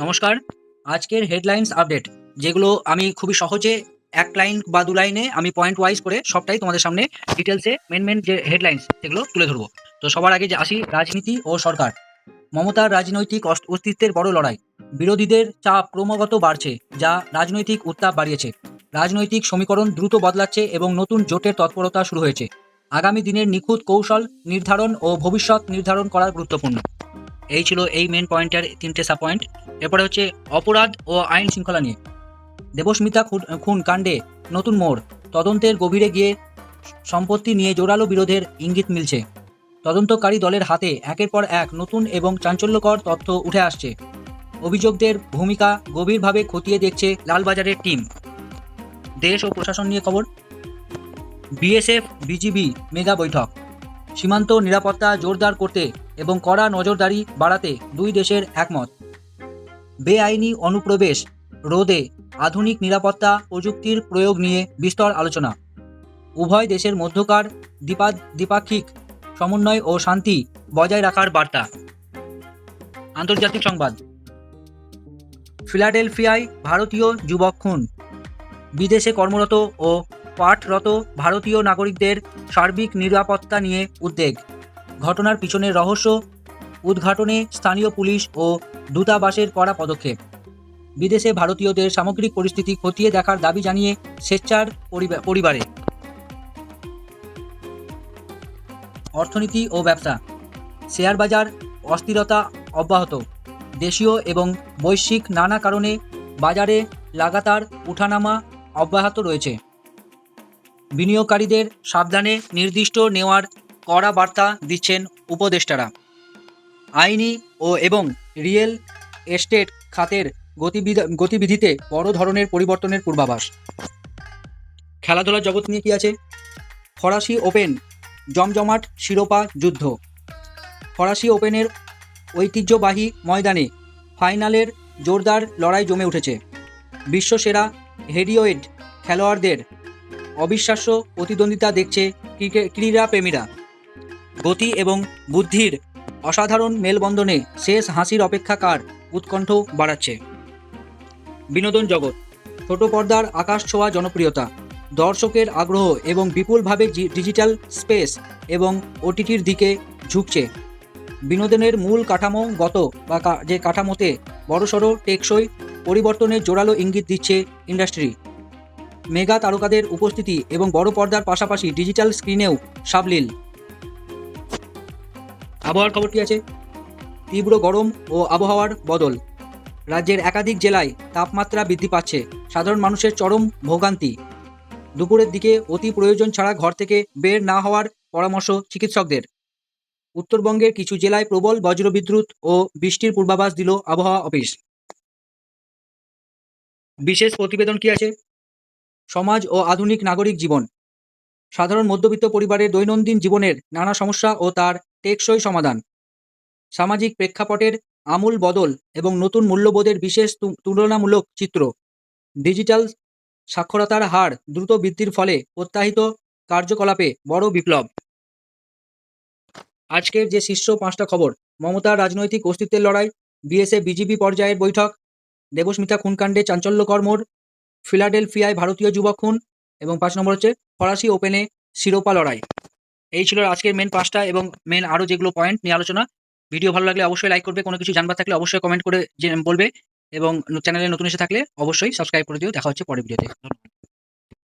নমস্কার। আজকের headlines update, যেগুলো আমি খুবই সহজে এক লাইন বা দু লাইনে আমি পয়েন্ট ওয়াইজ করে সবটাই তোমাদের সামনে ডিটেলসে মেন যে হেডলাইন্স সেগুলো তুলে ধরবো। তো সবার আগে যে আসি, রাজনীতি ও সরকার। মমতার রাজনৈতিক অস্তিত্বের বড় লড়াই। বিরোধীদের চাপ ক্রমাগত বাড়ছে, যা রাজনৈতিক উত্তাপ বাড়িয়েছে। রাজনৈতিক সমীকরণ দ্রুত বদলাচ্ছে এবং নতুন জোটের তৎপরতা শুরু হয়েছে। আগামী দিনের নিখুঁত কৌশল নির্ধারণ ও ভবিষ্যৎ নির্ধারণ করা গুরুত্বপূর্ণ। এই ছিল এই মেন পয়েন্টের 3টে সাব পয়েন্ট। এরপরে হচ্ছে অপরাধ ও আইন শৃঙ্খলা নিয়ে। দেবস্মিতা খুন কাণ্ডে নতুন মোড়। তদন্তের গভীরে গিয়ে সম্পত্তি নিয়ে জোরালো বিরোধের ইঙ্গিত মিলছে। তদন্তকারী দলের হাতে একের পর এক নতুন এবং চাঞ্চল্যকর তথ্য উঠে আসছে। অভিযোগদের ভূমিকা গভীরভাবে খতিয়ে দেখছে লালবাজারের টিম। দেশ ও প্রশাসন নিয়ে খবর। বিএসএফ বিজিবি মেগা বৈঠক। সীমান্ত নিরাপত্তা জোরদার করতে এবং কড়া নজরদারি বাড়াতে দুই দেশের একমত। বেআইনি অনুপ্রবেশ রোধে আধুনিক নিরাপত্তা প্রযুক্তির প্রয়োগ নিয়ে বিস্তর আলোচনা। উভয় দেশের মধ্যকার দ্বিপাক্ষিক সমন্বয় ও শান্তি বজায় রাখার বার্তা। আন্তর্জাতিক সংবাদ। ফিলাডেলফিয়ায় ভারতীয় যুবক খুন। বিদেশে কর্মরত ও পাঠরত ভারতীয় নাগরিকদের সার্বিক নিরাপত্তা নিয়ে উদ্বেগ। ঘটনার পিছনের রহস্য উদ্ঘাটনে স্থানীয় পুলিশ ও দূতাবাসের কড়া পদক্ষেপ। বিদেশে ভারতীয়দের সামগ্রিক পরিস্থিতি খতিয়ে দেখার দাবি জানিয়ে স্বেচ্ছার পরিবারে। অর্থনীতি ও ব্যবসা। শেয়ার বাজার অস্থিরতা অব্যাহত। দেশীয় এবং বৈশ্বিক নানা কারণে বাজারে লাগাতার উঠানামা অব্যাহত রয়েছে। বিনিয়োগকারীদের সাবধানে নির্দিষ্ট নেওয়ার কড়া বার্তা দিচ্ছেন উপদেষ্টারা। আইনি এবং রিয়েল এস্টেট খাতের গতিবিধিতে বড় ধরনের পরিবর্তনের পূর্বাভাস। খেলাধুলার জগৎ নিয়ে কি আছে? ফরাসি ওপেন জমজমাট শিরোপা যুদ্ধ। ফরাসি ওপেনের ঐতিহ্যবাহী ময়দানে ফাইনালের জোরদার লড়াই জমে উঠেছে। বিশ্বসেরা হেভিওয়েট খেলোয়াড়দের অবিশ্বাস্য প্রতিদ্বন্দ্বিতা দেখছে ক্রীড়াপ্রেমীরা। গতি এবং বুদ্ধির অসাধারণ মেলবন্ধনে শেষ হাসির অপেক্ষাকার উৎকণ্ঠ বাড়াচ্ছে। বিনোদন জগৎ। ছোট পর্দার আকাশ ছোঁয়া জনপ্রিয়তা, দর্শকের আগ্রহ এবং বিপুলভাবে ডিজিটাল স্পেস এবং ওটিটির দিকে ঝুঁকছে। বিনোদনের মূল কাঠামোগত যে কাঠামোতে বড়সড় টেকসই পরিবর্তনের জোরালো ইঙ্গিত দিচ্ছে ইন্ডাস্ট্রি। মেগা তারকাদের উপস্থিতি এবং বড় পর্দার পাশাপাশি ডিজিটাল স্ক্রিনেও সাবলীল। আবহাওয়ার খবর কি আছে? তীব্র গরম ও আবহাওয়ার বদল। রাজ্যের একাধিক জেলায় তাপমাত্রা বৃদ্ধি পাচ্ছে, সাধারণ মানুষের চরম ভোগান্তি। দুপুরের দিকে অতি প্রয়োজন ছাড়া ঘর থেকে বের না হওয়ার পরামর্শ চিকিৎসকদের। উত্তরবঙ্গের কিছু জেলায় প্রবল বজ্রবিদ্যুৎ ও বৃষ্টির পূর্বাভাস দিল আবহাওয়া অফিস। বিশেষ প্রতিবেদন কি আছে? সমাজ ও আধুনিক নাগরিক জীবন। সাধারণ মধ্যবিত্ত পরিবারের দৈনন্দিন জীবনের নানা সমস্যা ও তার টেকসই সমাধান। সামাজিক প্রেক্ষাপটের আমূল বদল এবং নতুন মূল্যবোধের বিশেষ তুলনামূলক চিত্র। ডিজিটাল সাক্ষরতার হার দ্রুত বৃদ্ধির ফলে প্রত্যাহিত কার্যকলাপে বড় বিপ্লব। আজকের যে শীর্ষ 5টা খবর: মমতার রাজনৈতিক অস্তিত্বের লড়াই, বিএসএফ বিজিবি পর্যায়ের বৈঠক, দেবস্মিতা খুনকাণ্ডে চাঞ্চল্যকর মোড়, ফিলাডেলফিয়ায় ভারতীয় যুবক খুন, এবং 5 নম্বর হচ্ছে ফরাসি ওপেনে শিরোপা লড়াই। এই ছিল আজকের মেন 5টা এবং মেন আরও যেগুলো পয়েন্ট নিয়ে আলোচনা। ভিডিও ভালো লাগলে অবশ্যই লাইক করবে, কোনো কিছু জানবার থাকলে অবশ্যই কমেন্ট করে বলবে, এবং চ্যানেলে নতুন এসে থাকলে অবশ্যই সাবস্ক্রাইব করে দিও। দেখা হচ্ছে পরের ভিডিওতে। ধন্যবাদ।